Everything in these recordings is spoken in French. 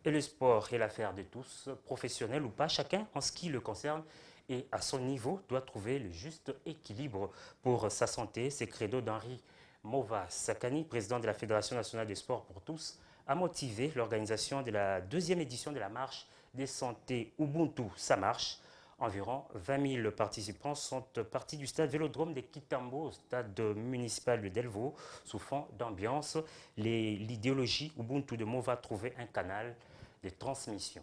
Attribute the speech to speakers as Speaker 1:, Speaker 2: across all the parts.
Speaker 1: Et le sport est l'affaire de tous, professionnels ou pas, chacun en ce qui le concerne et à son niveau doit trouver le juste équilibre pour sa santé. C'est credo d'Henri Mova Sakani, président de la Fédération nationale des sports pour tous, a motivé l'organisation de la deuxième édition de la marche des santé Ubuntu. Ça marche. Environ 20 000 participants sont partis du stade Vélodrome de Kitambo au stade municipal de Delvaux sous fond d'ambiance. L'idéologie Ubuntu de Mova trouvait un canal de transmission.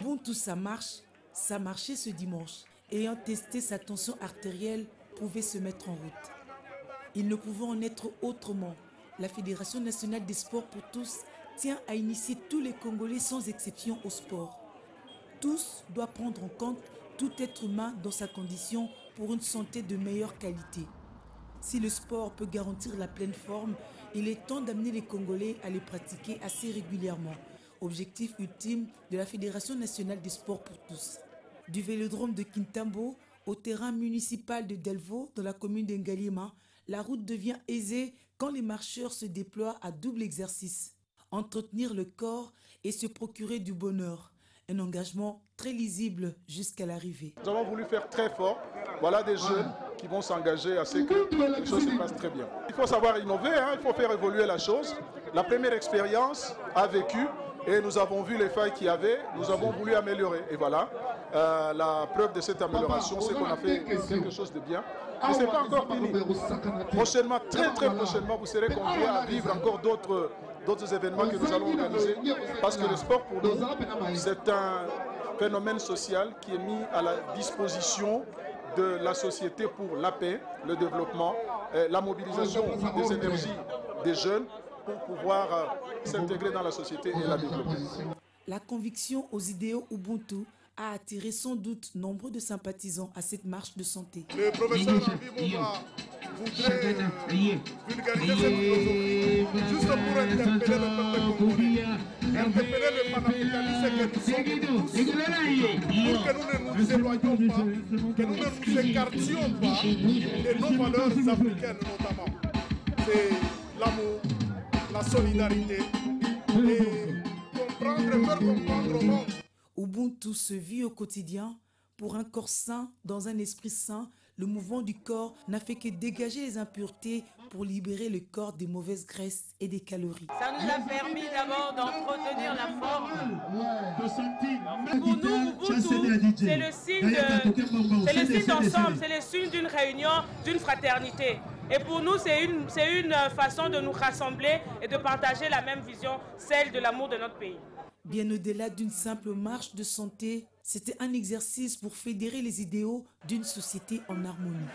Speaker 2: Ubuntu, ça marche, ça marchait ce dimanche. Ayant testé sa tension artérielle, pouvait se mettre en route. Il ne pouvait en être autrement. La Fédération nationale des sports pour tous tient à initier tous les Congolais sans exception au sport. Tous doivent prendre en compte tout être humain dans sa condition pour une santé de meilleure qualité. Si le sport peut garantir la pleine forme, il est temps d'amener les Congolais à les pratiquer assez régulièrement. Objectif ultime de la Fédération nationale des sports pour tous. Du vélodrome de Kintambo au terrain municipal de Delvaux, dans la commune d'Ngalima, la route devient aisée quand les marcheurs se déploient à double exercice. Entretenir le corps et se procurer du bonheur. Un engagement très lisible jusqu'à l'arrivée.
Speaker 3: Nous avons voulu faire très fort. Voilà des jeunes qui vont s'engager à ce que les choses se passent très bien. Il faut savoir innover, il faut faire évoluer la chose. La première expérience a vécu et nous avons vu les failles qu'il y avait. Nous avons voulu améliorer. Et voilà, la preuve de cette amélioration, c'est qu'on a fait quelque chose de bien. Mais ce n'est pas encore fini. Prochainement, très prochainement, vous serez conviés à vivre encore d'autres événements que nous allons organiser. Parce que le sport, pour nous, c'est un phénomène social qui est mis à la disposition de la société pour la paix, le développement, la mobilisation des énergies des jeunes pour pouvoir s'intégrer dans la société et la développer.
Speaker 2: La conviction aux idéaux Ubuntu a attiré sans doute nombre de sympathisants à cette marche de santé.
Speaker 3: Le professeur Vimova voudrait vulgariser cette philosophie juste pour interpeller le peuple congolais, interpeller le panafricanisme que nous sommes tous, pour que nous ne nous éloignions pas, que nous ne nous écartions pas de nos valeurs africaines notamment. C'est l'amour, la solidarité et comprendre, faire comprendre au monde.
Speaker 2: Ubuntu se vit au quotidien. Pour un corps sain, dans un esprit sain, le mouvement du corps n'a fait que dégager les impuretés pour libérer le corps des mauvaises graisses et des calories.
Speaker 4: Ça nous a permis d'abord d'entretenir la forme. Pour nous, Ubuntu, c'est le signe d'ensemble, c'est le signe d'une réunion, d'une fraternité. Et pour nous, c'est une façon de nous rassembler et de partager la même vision, celle de l'amour de notre pays.
Speaker 2: Bien au-delà d'une simple marche de santé, c'était un exercice pour fédérer les idéaux d'une société en harmonie.